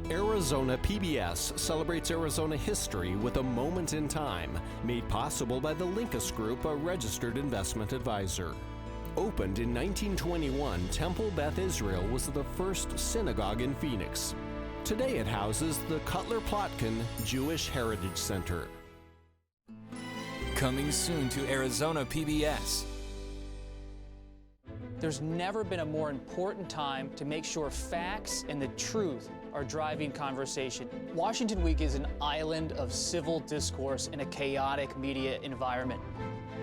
Arizona PBS celebrates Arizona history with a moment in time, made possible by the Linkus Group, a registered investment advisor. Opened in 1921, Temple Beth Israel was the first synagogue in Phoenix. Today it houses the Cutler Plotkin Jewish Heritage Center. Coming soon to Arizona PBS. There's never been a more important time to make sure facts and the truth are driving conversation. Washington Week is an island of civil discourse in a chaotic media environment.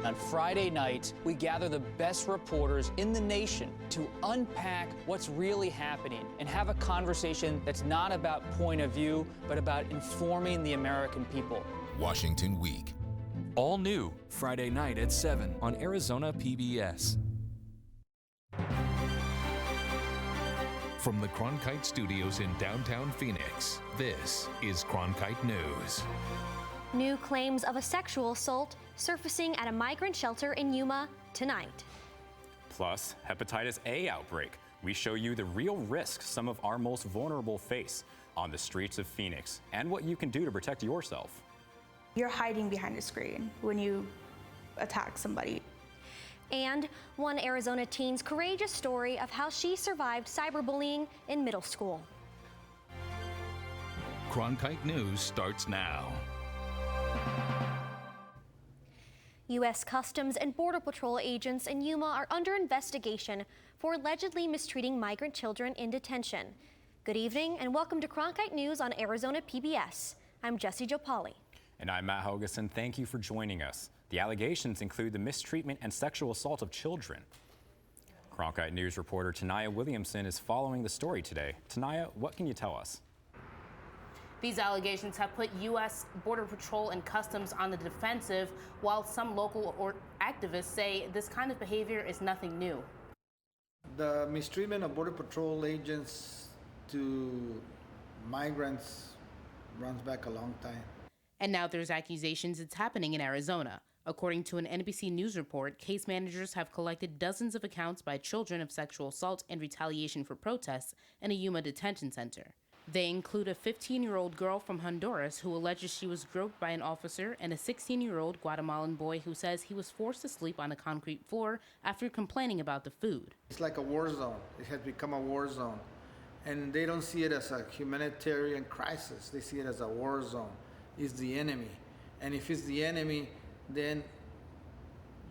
On Friday nights, we gather the best reporters in the nation to unpack what's really happening and have a conversation that's not about point of view, but about informing the American people. Washington Week. All new Friday night at 7 on Arizona PBS. From the Cronkite Studios in downtown Phoenix, this is Cronkite News. New claims of a sexual assault surfacing at a migrant shelter in Yuma tonight. Plus, Hepatitis A outbreak. We show you the real risks some of our most vulnerable face on the streets of Phoenix and what you can do to protect yourself. You're hiding behind a screen when you attack somebody. And one Arizona teen's courageous story of how she survived cyberbullying in middle school. Cronkite News starts now. U.S. Customs and Border Patrol agents in Yuma are under investigation for allegedly mistreating migrant children in detention. Good evening and welcome to Cronkite News on Arizona PBS. I'm Jessie Jopali. And I'm Matt Hogeson. Thank you for joining us. The allegations include the mistreatment and sexual assault of children. Cronkite News reporter Tanaya Williamson is following the story today. Tanaya, what can you tell us? These allegations have put U.S. Border Patrol and Customs on the defensive, while some local activists say this kind of behavior is nothing new. The mistreatment of Border Patrol agents to migrants runs back a long time. And now there's accusations it's happening in Arizona. According to an NBC News report, case managers have collected dozens of accounts by children of sexual assault and retaliation for protests in a Yuma detention center. They include a 15-year-old girl from Honduras who alleges she was groped by an officer and a 16-year-old Guatemalan boy who says he was forced to sleep on a concrete floor after complaining about the food. It's like a war zone. It has become a war zone. And they don't see it as a humanitarian crisis. They see it as a war zone. It's the enemy. And if it's the enemy, then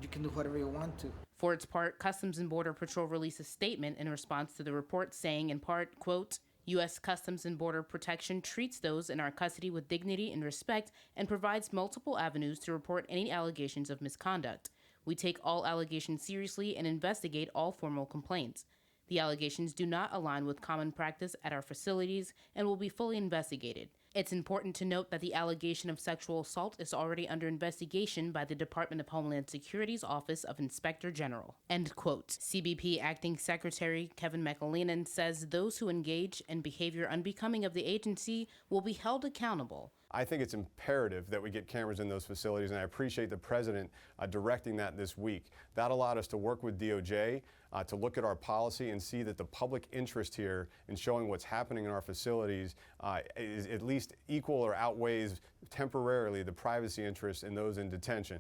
you can do whatever you want to. For its part, Customs and Border Patrol released a statement in response to the report saying, in part, quote, U.S. Customs and Border Protection treats those in our custody with dignity and respect and provides multiple avenues to report any allegations of misconduct. We take all allegations seriously and investigate all formal complaints. The allegations do not align with common practice at our facilities and will be fully investigated. It's important to note that the allegation of sexual assault is already under investigation by the Department of Homeland Security's Office of Inspector General. End quote. CBP Acting Secretary Kevin McAleenan says those who engage in behavior unbecoming of the agency will be held accountable. I think it's imperative that we get cameras in those facilities, and I appreciate the President directing that this week. That allowed us to work with DOJ to look at our policy and see that the public interest here in showing what's happening in our facilities is at least equal or outweighs temporarily the privacy interests in those in detention.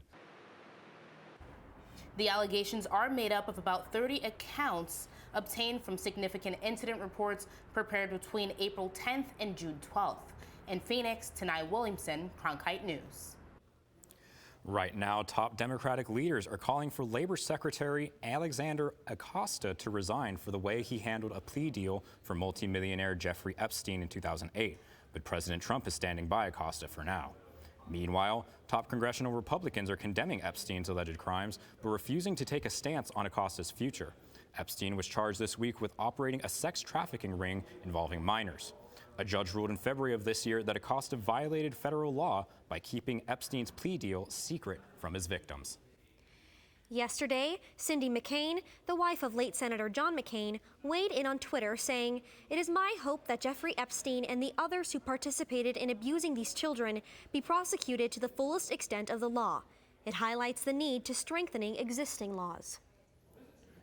The allegations are made up of about 30 accounts obtained from significant incident reports prepared between April 10th and June 12th. In Phoenix, Tanai Williamson, Cronkite News. Right now, top Democratic leaders are calling for Labor Secretary Alexander Acosta to resign for the way he handled a plea deal for multimillionaire Jeffrey Epstein in 2008. But President Trump is standing by Acosta for now. Meanwhile, top congressional Republicans are condemning Epstein's alleged crimes, but refusing to take a stance on Acosta's future. Epstein was charged this week with operating a sex trafficking ring involving minors. A judge ruled in February of this year that Acosta violated federal law by keeping Epstein's plea deal secret from his victims. Yesterday, Cindy McCain, the wife of late Senator John McCain, weighed in on Twitter saying, "It is my hope that Jeffrey Epstein and the others who participated in abusing these children be prosecuted to the fullest extent of the law. It highlights the need to strengthening existing laws."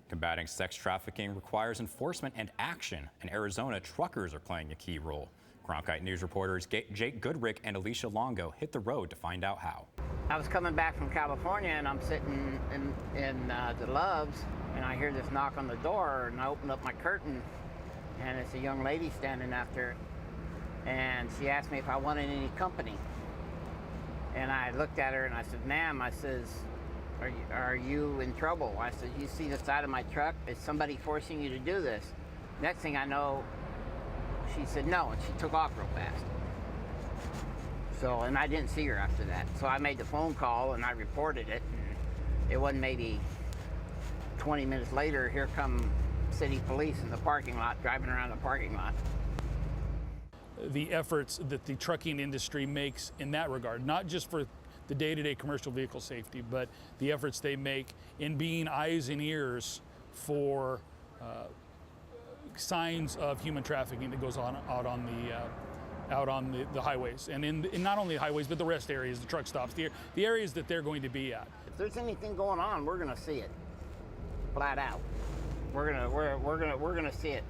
Combating sex trafficking requires enforcement and action. In Arizona, truckers are playing a key role. Cronkite News reporters Jake Goodrick and Alicia Longo hit the road to find out how. I was coming back from California, and I'm sitting in the Loves, and I hear this knock on the door, and I open up my curtain, and it's a young lady standing after it, and she asked me if I wanted any company. And I looked at her and I said, "Ma'am," I says, are you in trouble? I said, "You see the side of my truck? Is somebody forcing you to do this?" Next thing I know, she said no, and she took off real fast. So, and I didn't see her after that. So I made the phone call and I reported it. And it wasn't maybe 20 minutes later, here come city police in the parking lot, driving around the parking lot. The efforts that the trucking industry makes in that regard, not just for the day-to-day commercial vehicle safety, but the efforts they make in being eyes and ears for signs of human trafficking that goes on out on the highways, and in not only the highways but the rest areas, the truck stops, the areas that they're going to be at. If there's anything going on, we're going to see it, flat out. We're gonna see it.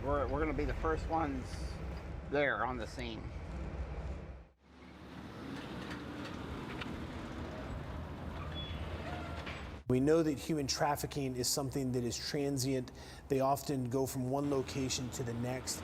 We're going to be the first ones there on the scene. We know that human trafficking is something that is transient. They often go from one location to the next.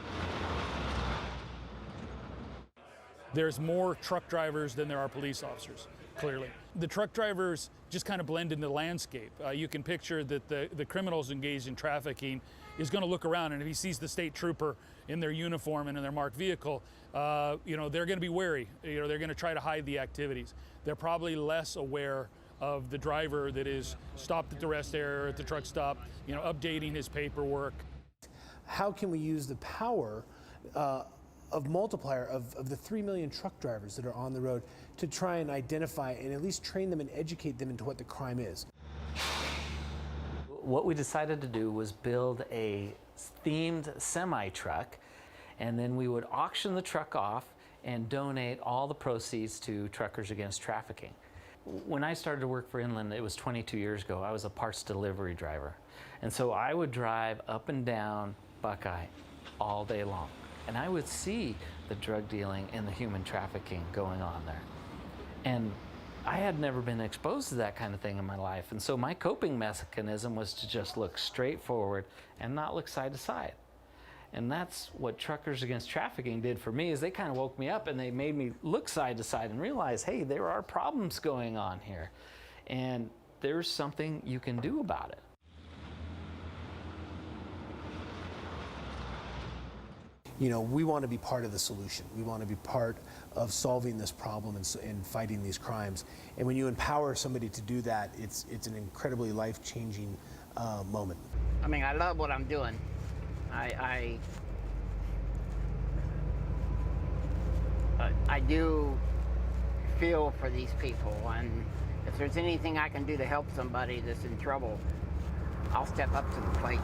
There's more truck drivers than there are police officers, clearly. The truck drivers just kind of blend into the landscape. You can picture that the criminals engaged in trafficking is going to look around, and if he sees the state trooper in their uniform and in their marked vehicle, they're going to be wary. They're going to try to hide the activities. They're probably less aware of the driver that is stopped at the rest area or at the truck stop, updating his paperwork. How can we use the power of multiplier of the 3 million truck drivers that are on the road to try and identify and at least train them and educate them into what the crime is? What we decided to do was build a themed semi-truck, and then we would auction the truck off and donate all the proceeds to Truckers Against Trafficking. When I started to work for Inland, it was 22 years ago. I was a parts delivery driver. And so I would drive up and down Buckeye all day long. And I would see the drug dealing and the human trafficking going on there. And I had never been exposed to that kind of thing in my life. And so my coping mechanism was to just look straight forward and not look side to side. And that's what Truckers Against Trafficking did for me, is they kind of woke me up and they made me look side to side and realize, hey, there are problems going on here. And there's something you can do about it. We want to be part of the solution. We want to be part of solving this problem and fighting these crimes. And when you empower somebody to do that, it's an incredibly life-changing moment. I mean, I love what I'm doing. I do feel for these people, and if there's anything I can do to help somebody that's in trouble, I'll step up to the plate.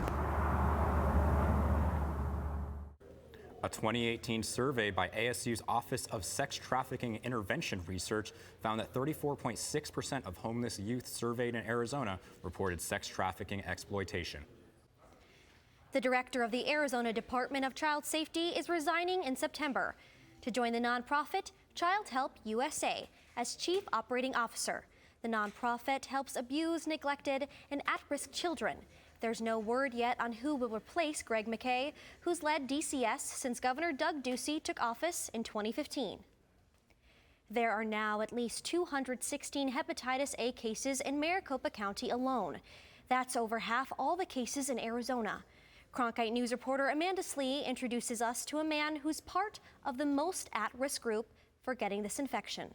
A 2018 survey by ASU's Office of Sex Trafficking Intervention Research found that 34.6% of homeless youth surveyed in Arizona reported sex trafficking exploitation. The director of the Arizona Department of Child Safety is resigning in September to join the nonprofit Child Help USA as chief operating officer. The nonprofit helps abused, neglected, and at-risk children. There's no word yet on who will replace Greg McKay, who's led DCS since Governor Doug Ducey took office in 2015. There are now at least 216 hepatitis A cases in Maricopa County alone. That's over half all the cases in Arizona. Cronkite News reporter Amanda Slee introduces us to a man who's part of the most at-risk group for getting this infection.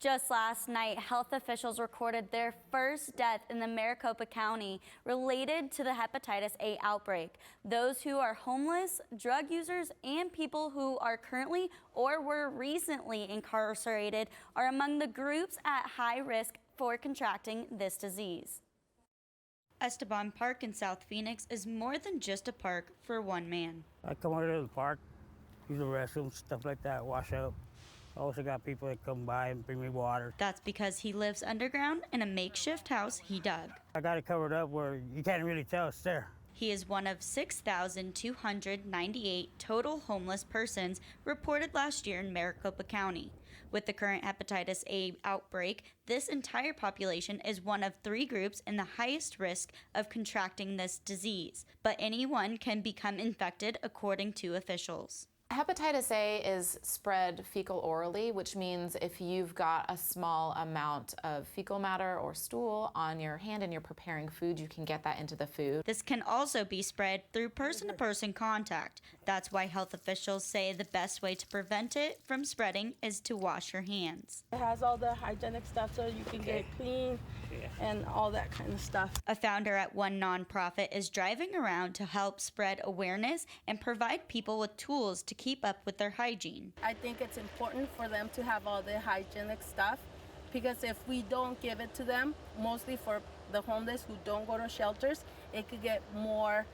Just last night, health officials recorded their first death in the Maricopa County related to the hepatitis A outbreak. Those who are homeless, drug users, and people who are currently or were recently incarcerated are among the groups at high risk for contracting this disease. Esteban Park in South Phoenix is more than just a park for one man. I come over to the park, use the restroom, stuff like that, wash up. I also got people that come by and bring me water. That's because he lives underground in a makeshift house he dug. I got it covered up where you can't really tell it's there. He is one of 6,298 total homeless persons reported last year in Maricopa County. With the current hepatitis A outbreak, this entire population is one of 3 groups in the highest risk of contracting this disease, but anyone can become infected according to officials. Hepatitis A is spread fecal-orally, which means if you've got a small amount of fecal matter or stool on your hand and you're preparing food, you can get that into the food. This can also be spread through person-to-person contact. That's why health officials say the best way to prevent it from spreading is to wash your hands. It has all the hygienic stuff so you can get clean and all that kind of stuff. A founder at one nonprofit is driving around to help spread awareness and provide people with tools to keep up with their hygiene. I think it's important for them to have all the hygienic stuff because if we don't give it to them, mostly for the homeless who don't go to shelters, it could get more,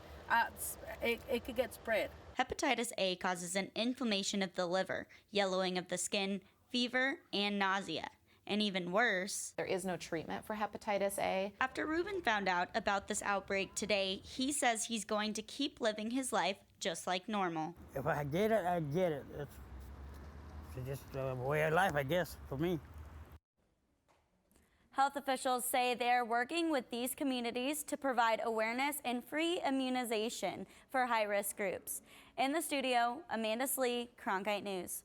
it could get spread. Hepatitis A causes an inflammation of the liver, yellowing of the skin, fever, and nausea. And even worse, there is no treatment for hepatitis A. After Ruben found out about this outbreak today, he says he's going to keep living his life just like normal. If I get it, I get it. It's just a way of life, I guess, for me. Health officials say they're working with these communities to provide awareness and free immunization for high-risk groups. In the studio, Amanda Slee, Cronkite News.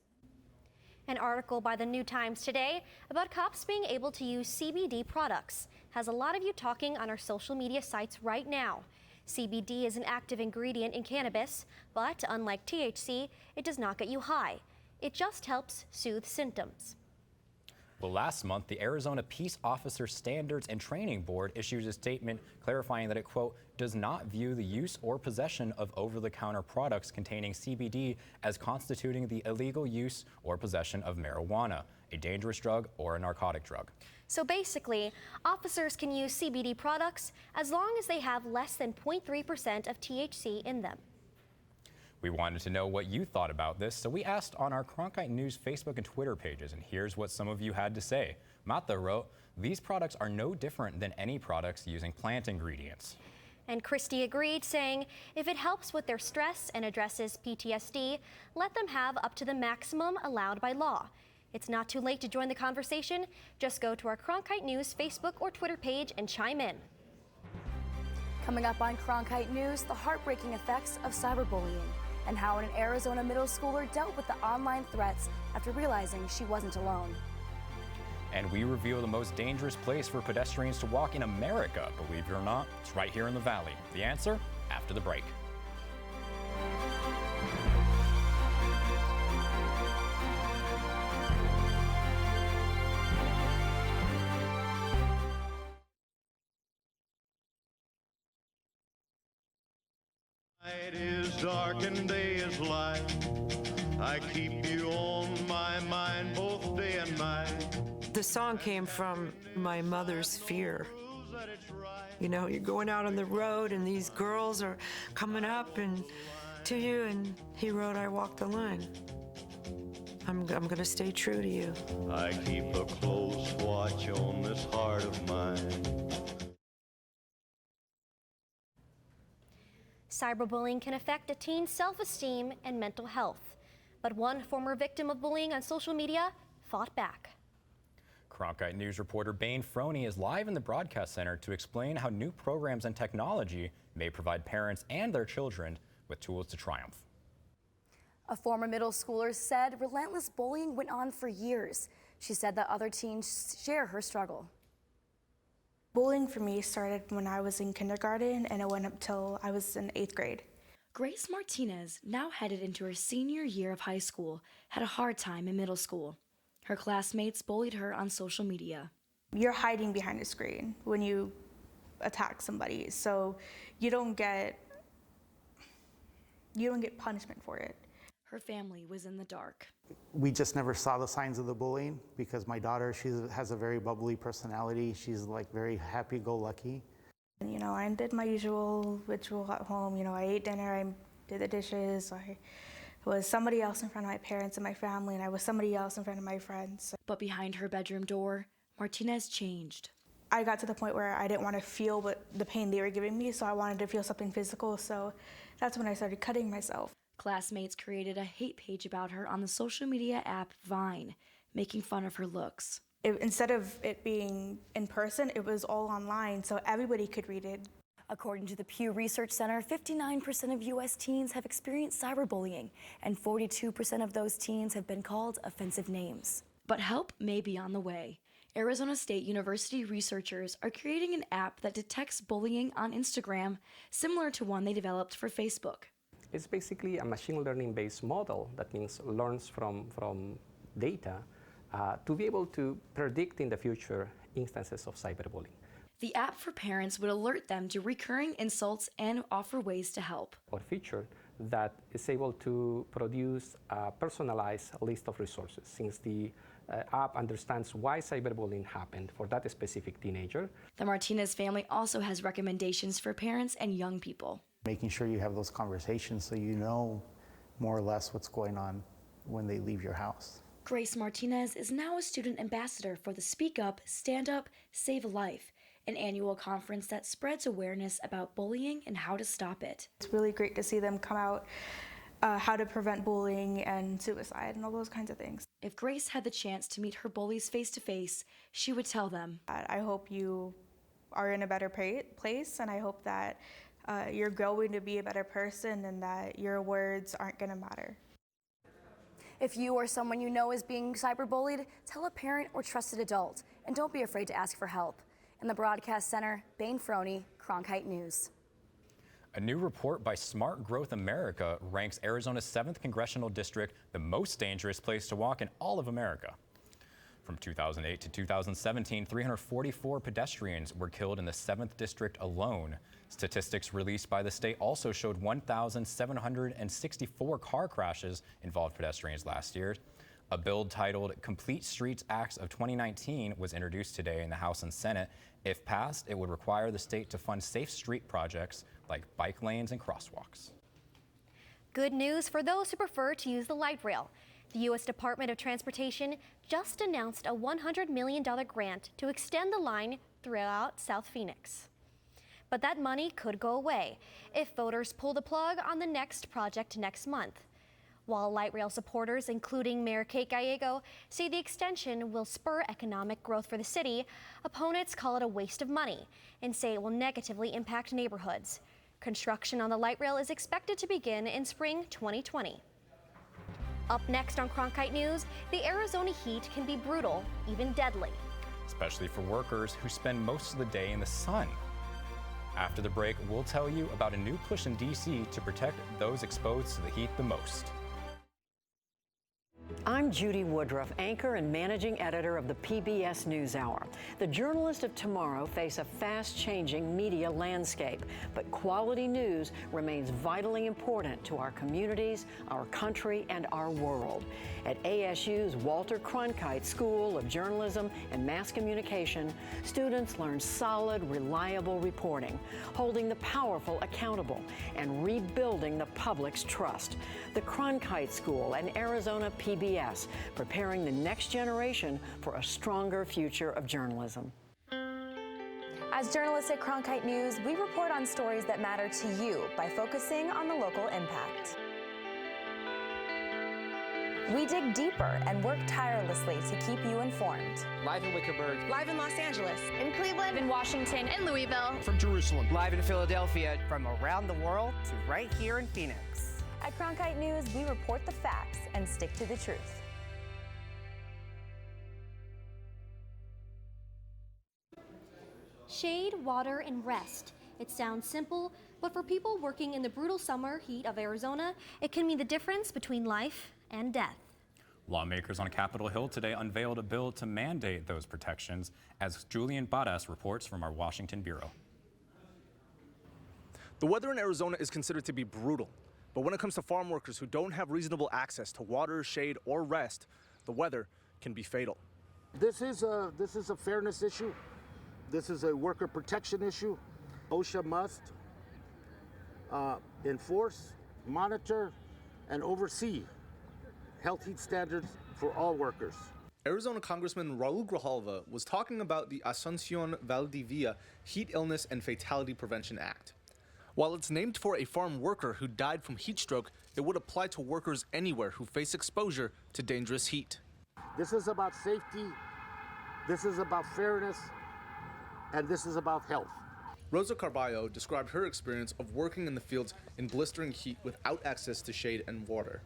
An article by the New Times today about cops being able to use CBD products has a lot of you talking on our social media sites right now. CBD is an active ingredient in cannabis, but unlike THC, it does not get you high. It just helps soothe symptoms. Well, last month, the Arizona Peace Officer Standards and Training Board issued a statement clarifying that it, quote, does not view the use or possession of over-the-counter products containing CBD as constituting the illegal use or possession of marijuana, a dangerous drug, or a narcotic drug. So basically, officers can use CBD products as long as they have less than 0.3% of THC in them. We wanted to know what you thought about this, so we asked on our Cronkite News Facebook and Twitter pages, and here's what some of you had to say. Mata wrote, "These products are no different than any products using plant ingredients." And Christy agreed, saying, if it helps with their stress and addresses PTSD, let them have up to the maximum allowed by law. It's not too late to join the conversation. Just go to our Cronkite News Facebook or Twitter page and chime in. Coming up on Cronkite News, the heartbreaking effects of cyberbullying and how an Arizona middle schooler dealt with the online threats after realizing she wasn't alone. And we reveal the most dangerous place for pedestrians to walk in America. Believe it or not, it's right here in the Valley. The answer, after the break. Night is dark and day is light. I keep you on my mind both day and night. The song came from my mother's fear. You know, you're going out on the road and these girls are coming up and to you, and he wrote, I walk the line. I'm gonna stay true to you. I keep a close watch on this heart of mine. Cyberbullying can affect a teen's self-esteem and mental health. But one former victim of bullying on social media fought back. Cronkite News reporter Bane Froney is live in the broadcast center to explain how new programs and technology may provide parents and their children with tools to triumph. A former middle schooler said relentless bullying went on for years. She said that other teens share her struggle. Bullying for me started when I was in kindergarten and it went up till I was in 8th grade. Grace Martinez, now headed into her senior year of high school, had a hard time in middle school. Her classmates bullied her on social media. You're hiding behind a screen when you attack somebody, so you don't get punishment for it. Her family was in the dark. We just never saw the signs of the bullying because my daughter, she has a very bubbly personality. She's like very happy-go-lucky. You know, I did my usual ritual at home. You know, I ate dinner, I did the dishes, I was somebody else in front of my parents and my family, and I was somebody else in front of my friends. But behind her bedroom door, Martinez changed. I got to the point where I didn't want to feel the pain they were giving me, so I wanted to feel something physical, so that's when I started cutting myself. Classmates created a hate page about her on the social media app Vine, making fun of her looks. Instead of it being in person, it was all online, so everybody could read it. According to the Pew Research Center, 59% of U.S. teens have experienced cyberbullying, and 42% of those teens have been called offensive names. But help may be on the way. Arizona State University researchers are creating an app that detects bullying on Instagram, similar to one they developed for Facebook. It's basically a machine learning-based model that means learns from data to be able to predict in the future instances of cyberbullying. The app for parents would alert them to recurring insults and offer ways to help. Or feature that is able to produce a personalized list of resources, since the app understands why cyberbullying happened for that specific teenager. The Martinez family also has recommendations for parents and young people. Making sure you have those conversations so you know more or less what's going on when they leave your house. Grace Martinez is now a student ambassador for the Speak Up, Stand Up, Save a Life, an annual conference that spreads awareness about bullying and how to stop it. It's really great to see them come out, how to prevent bullying and suicide and all those kinds of things. If Grace had the chance to meet her bullies face to face, she would tell them, I hope you are in a better place, and I hope that you're going to be a better person and that your words aren't going to matter. If you or someone you know is being cyberbullied, tell a parent or trusted adult, and don't be afraid to ask for help. In the Broadcast Center, Bain Froney, Cronkite News. A new report by Smart Growth America ranks Arizona's 7th Congressional District the most dangerous place to walk in all of America. From 2008 to 2017, 344 pedestrians were killed in the 7th District alone. Statistics released by the state also showed 1,764 car crashes involved pedestrians last year. A bill titled Complete Streets Acts of 2019 was introduced today in the House and Senate. If passed, it would require the state to fund safe street projects like bike lanes and crosswalks. Good news for those who prefer to use the light rail. The U.S. Department of Transportation just announced a $100 million grant to extend the line throughout South Phoenix. But that money could go away if voters pull the plug on the next project next month. While light rail supporters, including Mayor Kate Gallego, say the extension will spur economic growth for the city, opponents call it a waste of money and say it will negatively impact neighborhoods. Construction on the light rail is expected to begin in spring 2020. Up next on Cronkite News, the Arizona heat can be brutal, even deadly. Especially for workers who spend most of the day in the sun. After the break, we'll tell you about a new push in D.C. to protect those exposed to the heat the most. I'm Judy Woodruff, anchor and managing editor of the PBS NewsHour. The journalists of tomorrow face a fast-changing media landscape, but quality news remains vitally important to our communities, our country, and our world. At ASU's Walter Cronkite School of Journalism and Mass Communication, students learn solid, reliable reporting, holding the powerful accountable, and rebuilding the public's trust. The Cronkite School and Arizona PBS, preparing the next generation for a stronger future of journalism. As journalists at Cronkite News, we report on stories that matter to you by focusing on the local impact. We dig deeper and work tirelessly to keep you informed. Live in Wickerburg. Live in Los Angeles. In Cleveland. In Washington. In Louisville. From Jerusalem. Live in Philadelphia. From around the world to right here in Phoenix. At Cronkite News, we report the facts and stick to the truth. Shade, water, and rest. It sounds simple, but for people working in the brutal summer heat of Arizona, it can mean the difference between life and death. Lawmakers on Capitol Hill today unveiled a bill to mandate those protections, as Julian Barras reports from our Washington bureau. The weather in Arizona is considered to be brutal, but when it comes to farm workers who don't have reasonable access to water, shade, or rest, the weather can be fatal. This is a fairness issue. This is a worker protection issue. OSHA must enforce, monitor, and oversee health heat standards for all workers. Arizona Congressman Raul Grijalva was talking about the Asuncion Valdivia Heat Illness and Fatality Prevention Act. While it's named for a farm worker who died from heat stroke, it would apply to workers anywhere who face exposure to dangerous heat. This is about safety, this is about fairness, and this is about health. Rosa Carballo described her experience of working in the fields in blistering heat without access to shade and water,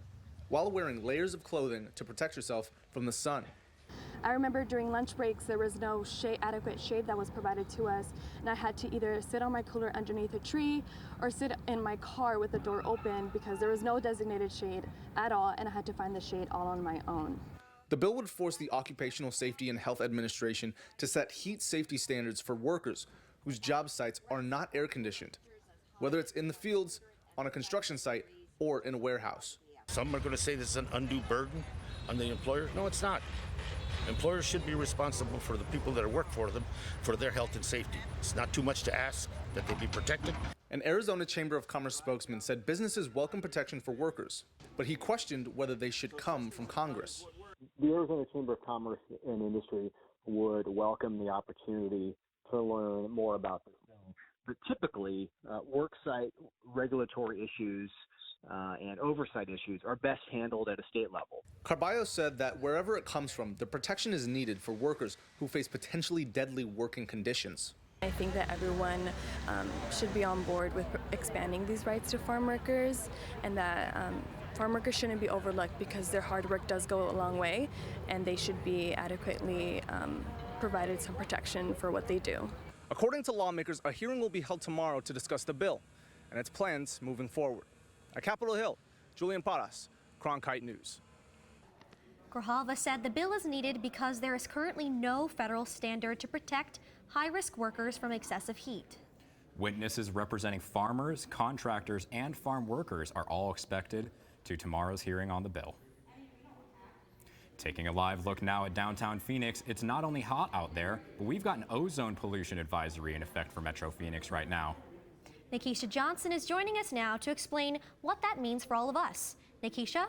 while wearing layers of clothing to protect yourself from the sun. I remember during lunch breaks, there was no adequate shade that was provided to us, and I had to either sit on my cooler underneath a tree or sit in my car with the door open because there was no designated shade at all, and I had to find the shade all on my own. The bill would force the Occupational Safety and Health Administration to set heat safety standards for workers whose job sites are not air conditioned, whether it's in the fields, on a construction site, or in a warehouse. Some are going to say this is an undue burden on the employer. No, it's not. Employers should be responsible for the people that work for them, for their health and safety. It's not too much to ask that they be protected. An Arizona Chamber of Commerce spokesman said businesses welcome protection for workers, but he questioned whether they should come from Congress. The Arizona Chamber of Commerce and Industry would welcome the opportunity to learn more about this bill. But typically, worksite regulatory issues and oversight issues are best handled at a state level. Carballo said that wherever it comes from, the protection is needed for workers who face potentially deadly working conditions. I think that everyone should be on board with expanding these rights to farm workers, and that farm workers shouldn't be overlooked because their hard work does go a long way, and they should be adequately provided some protection for what they do. According to lawmakers, a hearing will be held tomorrow to discuss the bill and its plans moving forward. At Capitol Hill, Julian Paras, Cronkite News. Grijalva said the bill is needed because there is currently no federal standard to protect high-risk workers from excessive heat. Witnesses representing farmers, contractors, and farm workers are all expected to tomorrow's hearing on the bill. Taking a live look now at downtown Phoenix, it's not only hot out there, but we've got an ozone pollution advisory in effect for Metro Phoenix right now. Nikisha Johnson is joining us now to explain what that means for all of us. Nikisha?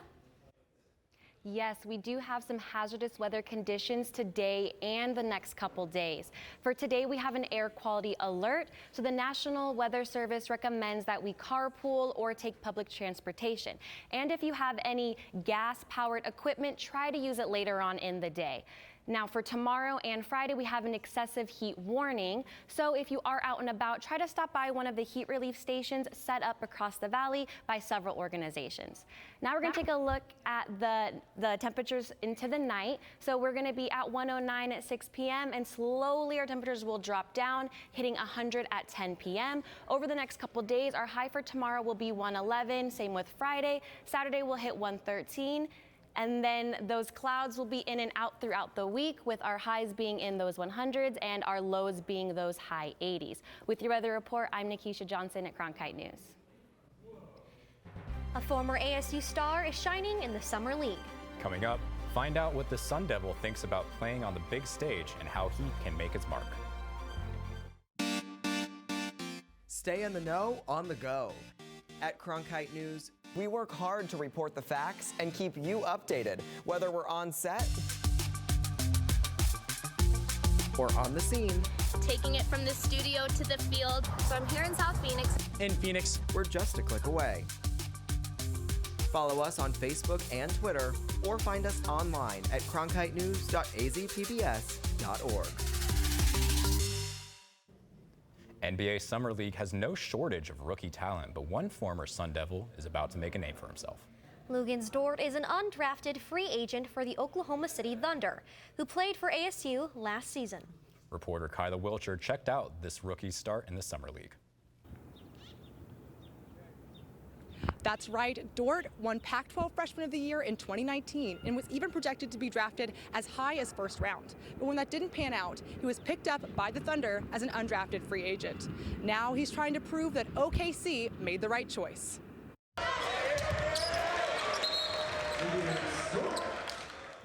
Yes, we do have some hazardous weather conditions today and the next couple days. For today, we have an air quality alert, so the National Weather Service recommends that we carpool or take public transportation. And if you have any gas-powered equipment, try to use it later on in the day. Now for tomorrow and Friday, we have an excessive heat warning. So if you are out and about, try to stop by one of the heat relief stations set up across the valley by several organizations. Now we're going to take a look at the temperatures into the night. So we're going to be at 109 at 6 p.m. and slowly our temperatures will drop down, hitting 100 at 10 p.m. Over the next couple days, our high for tomorrow will be 111. Same with Friday. Saturday will hit 113. And then those clouds will be in and out throughout the week, with our highs being in those 100s and our lows being those high 80s. With your weather report, I'm Nikisha Johnson at Cronkite News. A former ASU star is shining in the Summer League. Coming up, find out what the Sun Devil thinks about playing on the big stage and how he can make his mark. Stay in the know on the go. At Cronkite News, we work hard to report the facts and keep you updated, whether we're on set or on the scene. Taking it from the studio to the field. So I'm here in South Phoenix. In Phoenix, we're just a click away. Follow us on Facebook and Twitter, or find us online at cronkitenews.azpbs.org. NBA Summer League has no shortage of rookie talent, but one former Sun Devil is about to make a name for himself. Luguentz Dort is an undrafted free agent for the Oklahoma City Thunder, who played for ASU last season. Reporter Kyla Wilcher checked out this rookie's start in the Summer League. That's right, Dort won Pac-12 Freshman of the Year in 2019 and was even projected to be drafted as high as first round. But when that didn't pan out, he was picked up by the Thunder as an undrafted free agent. Now he's trying to prove that OKC made the right choice.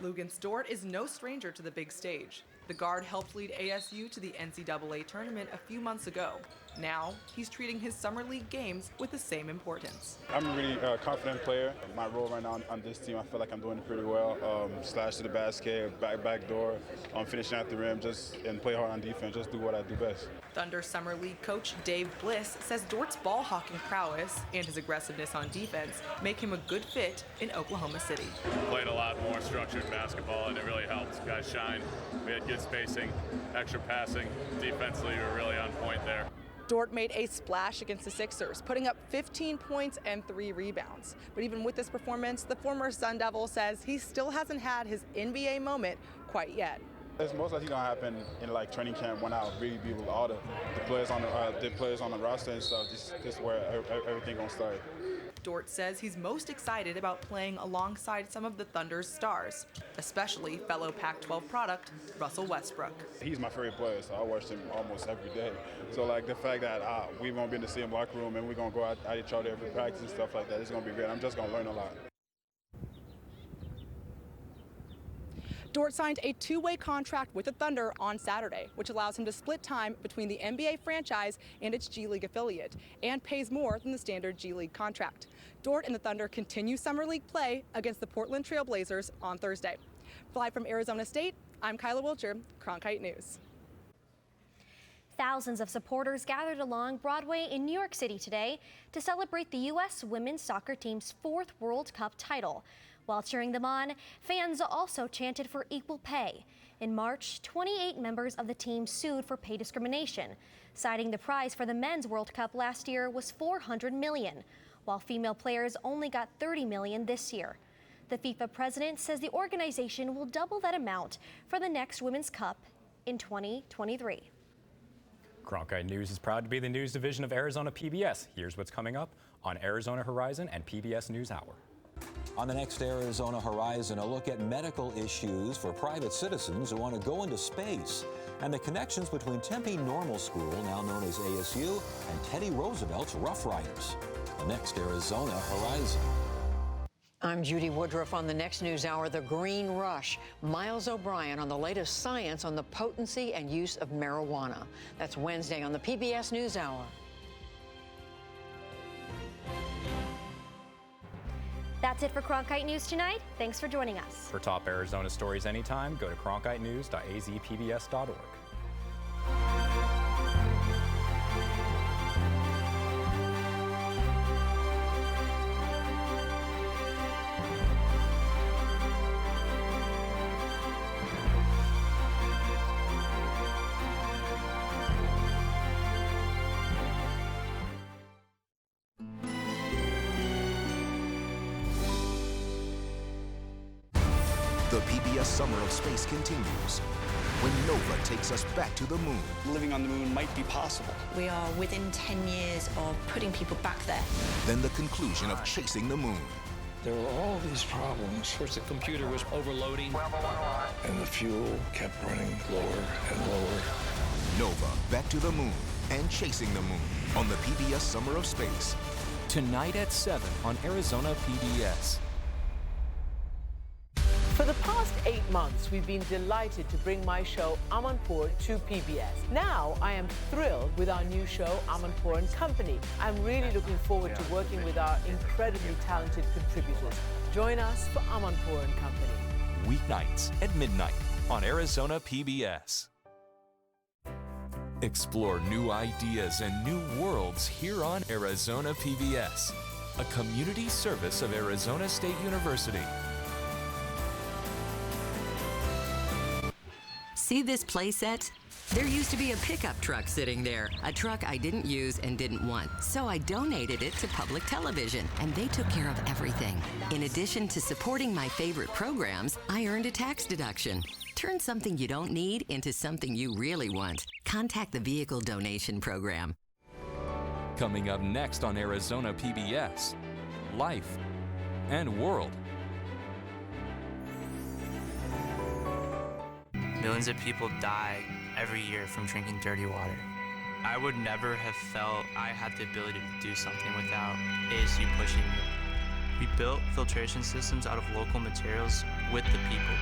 Luguentz Dort is no stranger to the big stage. The guard helped lead ASU to the NCAA tournament a few months ago. Now, he's treating his summer league games with the same importance. I'm a really confident player. My role right now on this team, I feel like I'm doing it pretty well. Slash to the basket, back door, finishing at the rim, and play hard on defense, just do what I do best. Thunder Summer League coach Dave Bliss says Dort's ball hawking prowess and his aggressiveness on defense make him a good fit in Oklahoma City. Played a lot more structured basketball, and it really helped. Guys shine. We had good spacing, extra passing. Defensively, we were really on point there. Dort made a splash against the Sixers, putting up 15 points and 3 rebounds. But even with this performance, the former Sun Devil says he still hasn't had his NBA moment quite yet. It's most likely gonna happen in like training camp when I really be with all the players on the roster and stuff. This is where everything gonna start. Dort says he's most excited about playing alongside some of the Thunder's stars, especially fellow Pac-12 product Russell Westbrook. He's my favorite player, so I watch him almost every day. So like the fact that we won't be in the same locker room and we're gonna go out each other every practice and stuff like that, it's gonna be great. I'm just gonna learn a lot. Dort signed a 2-way contract with the Thunder on Saturday, which allows him to split time between the NBA franchise and its G League affiliate, and pays more than the standard G League contract. Dort and the Thunder continue Summer League play against the Portland Trail Blazers on Thursday. Live from Arizona State, I'm Kyla Wilcher, Cronkite News. Thousands of supporters gathered along Broadway in New York City today to celebrate the U.S. women's soccer team's 4th World Cup title. While cheering them on, fans also chanted for equal pay. In March, 28 members of the team sued for pay discrimination, citing the prize for the men's World Cup last year was $400 million, while female players only got $30 million this year. The FIFA president says the organization will double that amount for the next Women's Cup in 2023. Cronkite News is proud to be the news division of Arizona PBS. Here's what's coming up on Arizona Horizon and PBS NewsHour. On the next Arizona Horizon, a look at medical issues for private citizens who want to go into space and the connections between Tempe Normal School, now known as ASU, and Teddy Roosevelt's Rough Riders. The next Arizona Horizon. I'm Judy Woodruff on the next NewsHour, The Green Rush. Miles O'Brien on the latest science on the potency and use of marijuana. That's Wednesday on the PBS NewsHour. That's it for Cronkite News tonight. Thanks for joining us. For top Arizona stories anytime, go to cronkitenews.azpbs.org. The PBS Summer of Space continues when Nova takes us back to the moon. Living on the moon might be possible. We are within 10 years of putting people back there. Then the conclusion of Chasing the Moon. There were all these problems. First, the computer was overloading, and the fuel kept running lower and lower. Nova, Back to the Moon, and Chasing the Moon on the PBS Summer of Space. Tonight at 7 on Arizona PBS. For the past 8 months, we've been delighted to bring my show Amanpour to PBS. Now, I am thrilled with our new show Amanpour and Company. I'm really looking forward to working with our incredibly talented contributors. Join us for Amanpour and Company. Weeknights at midnight on Arizona PBS. Explore new ideas and new worlds here on Arizona PBS, a community service of Arizona State University. See this playset? There used to be a pickup truck sitting there, a truck I didn't use and didn't want. So I donated it to public television, and they took care of everything. In addition to supporting my favorite programs, I earned a tax deduction. Turn something you don't need into something you really want. Contact the Vehicle Donation Program. Coming up next on Arizona PBS, Life and World. Millions of people die every year from drinking dirty water. I would never have felt I had the ability to do something without ASU pushing me. We built filtration systems out of local materials with the people.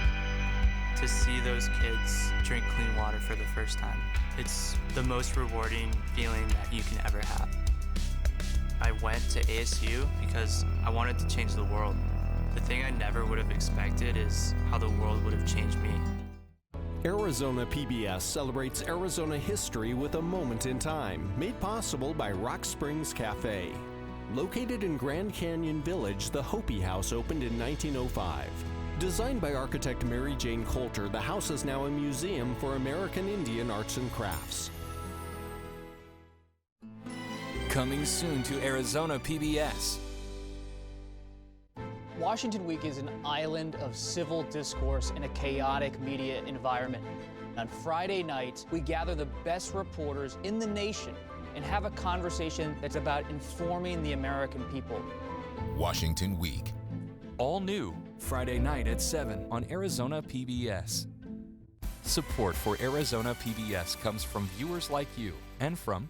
to see those kids drink clean water for the first time. It's the most rewarding feeling that you can ever have. I went to ASU because I wanted to change the world. The thing I never would have expected is how the world would have changed me. Arizona PBS celebrates Arizona history with a moment in time, made possible by Rock Springs Cafe. Located in Grand Canyon Village, the Hopi House opened in 1905. Designed by architect Mary Jane Coulter, the house is now a museum for American Indian arts and crafts. Coming soon to Arizona PBS. Washington Week is an island of civil discourse in a chaotic media environment. On Friday night, we gather the best reporters in the nation and have a conversation that's about informing the American people. Washington Week. All new Friday night at 7 on Arizona PBS. Support for Arizona PBS comes from viewers like you and from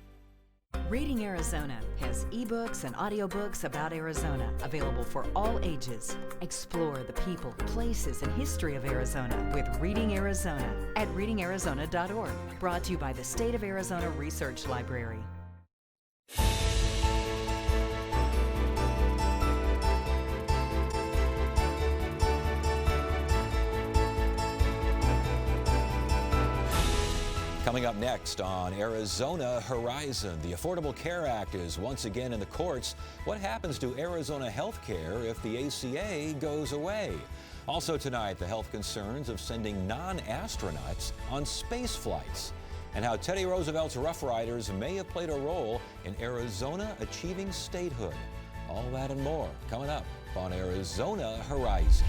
Reading Arizona has ebooks and audiobooks about Arizona, available for all ages. Explore the people, places, and history of Arizona with Reading Arizona at readingarizona.org. Brought to you by the State of Arizona Research Library. Coming up next on Arizona Horizon, the Affordable Care Act is once again in the courts. What happens to Arizona health care if the ACA goes away? Also tonight, the health concerns of sending non-astronauts on space flights, and how Teddy Roosevelt's Rough Riders may have played a role in Arizona achieving statehood. All that and more coming up on Arizona Horizon.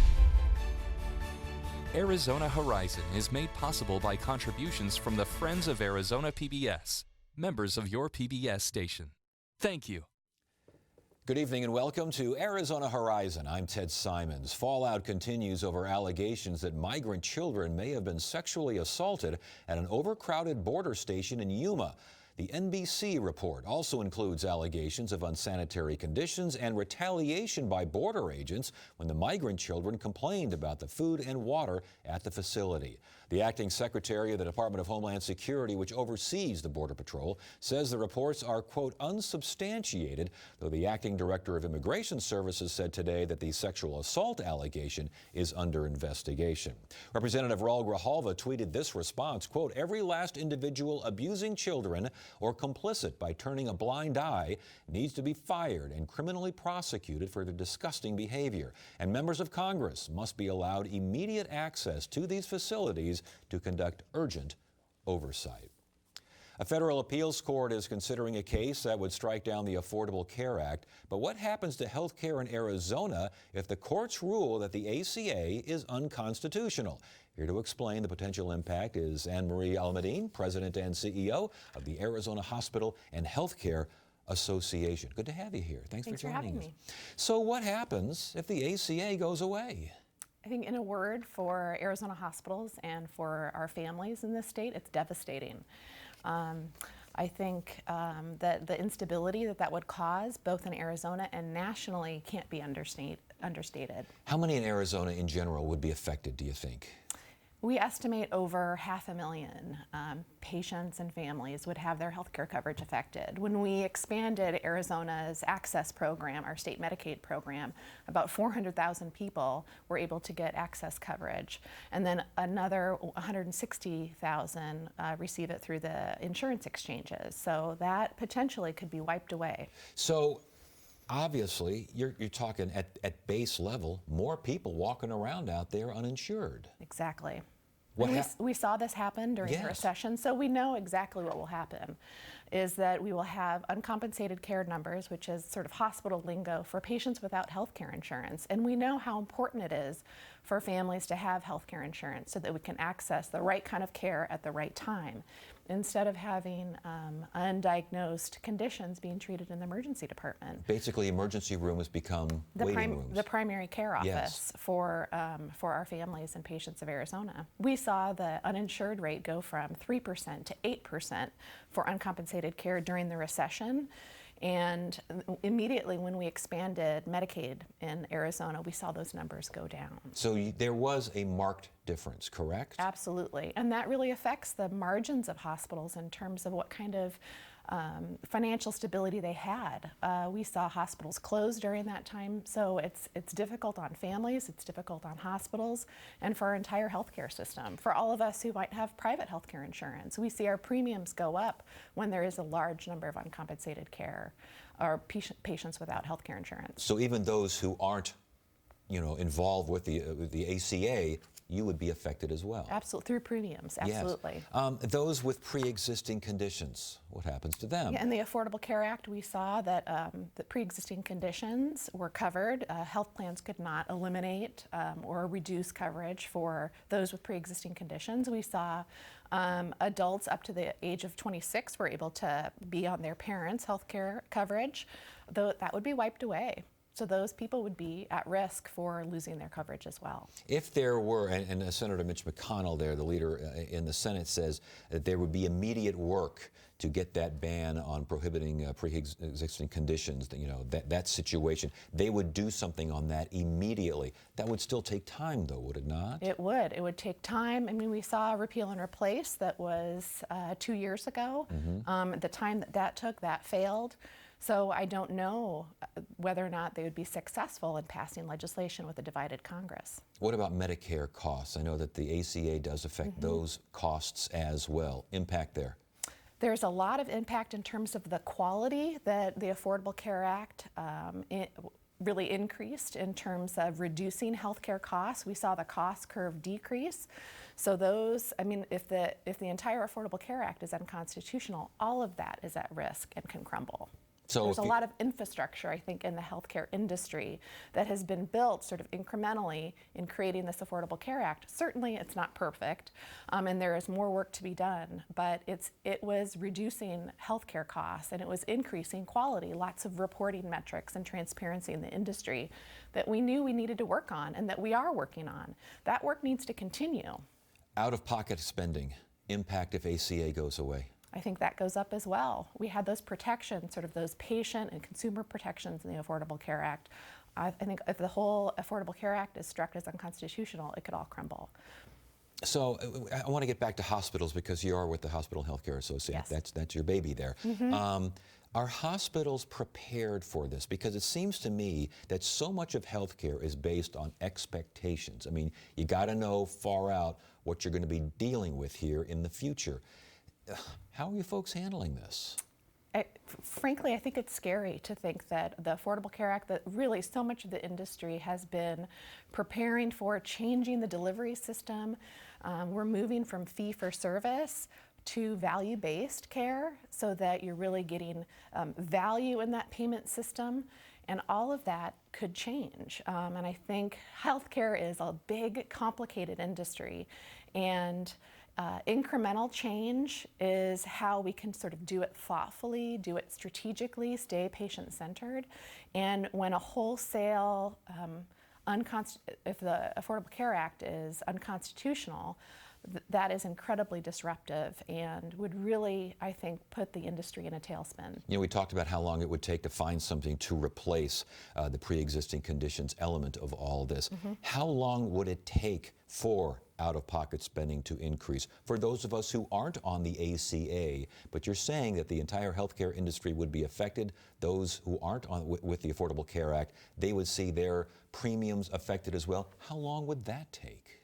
Arizona Horizon is made possible by contributions from the Friends of Arizona PBS, members of your PBS station. Thank you. Good evening and welcome to Arizona Horizon. I'm Ted Simons. Fallout continues over allegations that migrant children may have been sexually assaulted at an overcrowded border station in Yuma. The NBC report also includes allegations of unsanitary conditions and retaliation by border agents when the migrant children complained about the food and water at the facility. The acting secretary of the Department of Homeland Security, which oversees the Border Patrol, says the reports are, quote, unsubstantiated, though the acting director of Immigration Services said today that the sexual assault allegation is under investigation. Representative Raul Grijalva tweeted this response, quote, every last individual abusing children or complicit by turning a blind eye needs to be fired and criminally prosecuted for their disgusting behavior. And members of Congress must be allowed immediate access to these facilities to conduct urgent oversight. A federal appeals court is considering a case that would strike down the Affordable Care Act. But what happens to health care in Arizona if the courts rule that the ACA is unconstitutional? Here to explain the potential impact is Anne Marie Almadine, President and CEO of the Arizona Hospital and Healthcare Association. Good to have you here. Thanks for joining us. So what happens if the ACA goes away? I think in a word, for Arizona hospitals and for our families in this state, it's devastating. I think that the instability that would cause, both in Arizona and nationally, can't be understated. How many in Arizona in general would be affected, do you think? We estimate over 500,000 patients and families would have their health care coverage affected. When we expanded Arizona's access program, our state Medicaid program, about 400,000 people were able to get access coverage. And then another 160,000 receive it through the insurance exchanges. So that potentially could be wiped away. So obviously, you're talking at base level, more people walking around out there uninsured. Exactly. We saw this happen during the recession, so we know exactly what will happen, is that we will have uncompensated care numbers, which is sort of hospital lingo for patients without health care insurance. And we know how important it is for families to have health care insurance so that we can access the right kind of care at the right time, instead of having undiagnosed conditions being treated in the emergency department. Basically, emergency rooms become waiting rooms. The primary care office for our families and patients of Arizona. We saw the uninsured rate go from 3% to 8% for uncompensated care during the recession. And immediately when we expanded Medicaid in Arizona, we saw those numbers go down. So there was a marked difference, correct? Absolutely. And that really affects the margins of hospitals in terms of what kind of financial stability they had. We saw hospitals close during that time, so it's difficult on families, it's difficult on hospitals, and for our entire healthcare system. For all of us who might have private healthcare insurance, we see our premiums go up when there is a large number of uncompensated care or patients without healthcare insurance. So even those who aren't, involved with the ACA, you would be affected as well. Absolutely, through premiums, absolutely. Yes. Those with pre-existing conditions, what happens to them? Yeah, in the Affordable Care Act, we saw that the pre-existing conditions were covered. Health plans could not eliminate or reduce coverage for those with pre-existing conditions. We saw adults up to the age of 26 were able to be on their parents' health care coverage, though that would be wiped away. So those people would be at risk for losing their coverage as well. If there were, and Senator Mitch McConnell there, the leader in the Senate, says that there would be immediate work to get that ban on prohibiting pre-existing conditions, that situation, they would do something on that immediately. That would still take time, though, would it not? It would. It would take time. I mean, we saw a repeal and replace that was 2 years ago. At the time that took, that failed. So I don't know whether or not they would be successful in passing legislation with a divided Congress. What about Medicare costs? I know that the ACA does affect those costs as well. Impact there? There's a lot of impact in terms of the quality that the Affordable Care Act really increased in terms of reducing healthcare costs. We saw the cost curve decrease. So those, I mean, if the entire Affordable Care Act is unconstitutional, all of that is at risk and can crumble. So there's a lot of infrastructure, I think, in the healthcare industry that has been built sort of incrementally in creating this Affordable Care Act. Certainly it's not perfect, and there is more work to be done, but it was reducing healthcare costs and it was increasing quality, lots of reporting metrics and transparency in the industry that we knew we needed to work on and that we are working on. That work needs to continue. Out-of-pocket spending, impact if ACA goes away? I think that goes up as well. We had those protections, sort of those patient and consumer protections in the Affordable Care Act. I think if the whole Affordable Care Act is struck as unconstitutional, it could all crumble. So I want to get back to hospitals because you are with the Hospital Healthcare Association. Yes. That's your baby there. Are hospitals prepared for this? Because it seems to me that so much of healthcare is based on expectations. I mean, you got to know far out what you're going to be dealing with here in the future. How are you folks handling this? Frankly, I think it's scary to think that the Affordable Care Act, that really so much of the industry has been preparing for changing the delivery system. We're moving from fee-for-service to value-based care so that you're really getting value in that payment system. And all of that could change. And I think healthcare is a big, complicated industry. And incremental change is how we can sort of do it thoughtfully, do it strategically, stay patient-centered. And when a wholesale, if the Affordable Care Act is unconstitutional, that is incredibly disruptive and would really, I think, put the industry in a tailspin. You know, we talked about how long it would take to find something to replace the pre-existing conditions element of all this. How long would it take for out-of-pocket spending to increase? For those of us who aren't on the ACA, but you're saying that the entire healthcare industry would be affected, those who aren't on with the Affordable Care Act, they would see their premiums affected as well. How long would that take?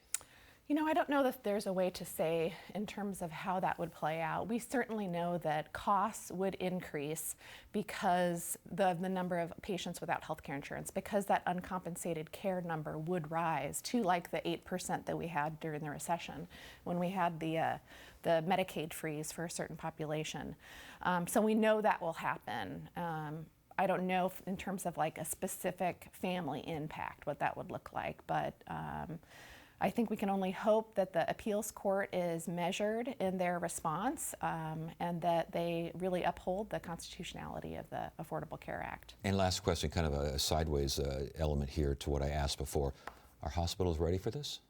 You know, I don't know that there's a way to say in terms of how that would play out. We certainly know that costs would increase because the number of patients without health care insurance, because that uncompensated care number would rise to like the 8% that we had during the recession when we had the Medicaid freeze for a certain population. So we know that will happen. I don't know if in terms of like a specific family impact what that would look like, but I think we can only hope that the appeals court is measured in their response and that they really uphold the constitutionality of the Affordable Care Act. And last question, kind of a sideways element here to what I asked before. Are hospitals ready for this?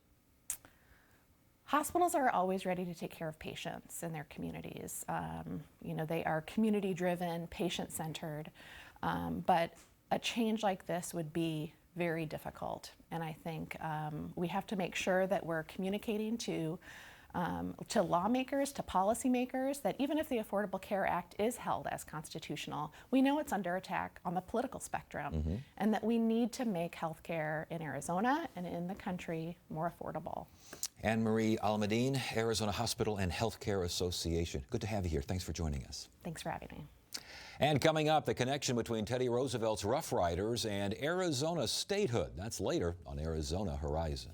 Hospitals are always ready to take care of patients in their communities. You know, they are community-driven, patient-centered, but a change like this would be very difficult. And I think we have to make sure that we're communicating to lawmakers, to policymakers, that even if the Affordable Care Act is held as constitutional, we know it's under attack on the political spectrum, and that we need to make healthcare in Arizona and in the country more affordable. Anne-Marie Almadine, Arizona Hospital and Healthcare Association. Good to have you here. Thanks for joining us. Thanks for having me. And coming up, the connection between Teddy Roosevelt's Rough Riders and Arizona statehood. That's later on Arizona Horizon.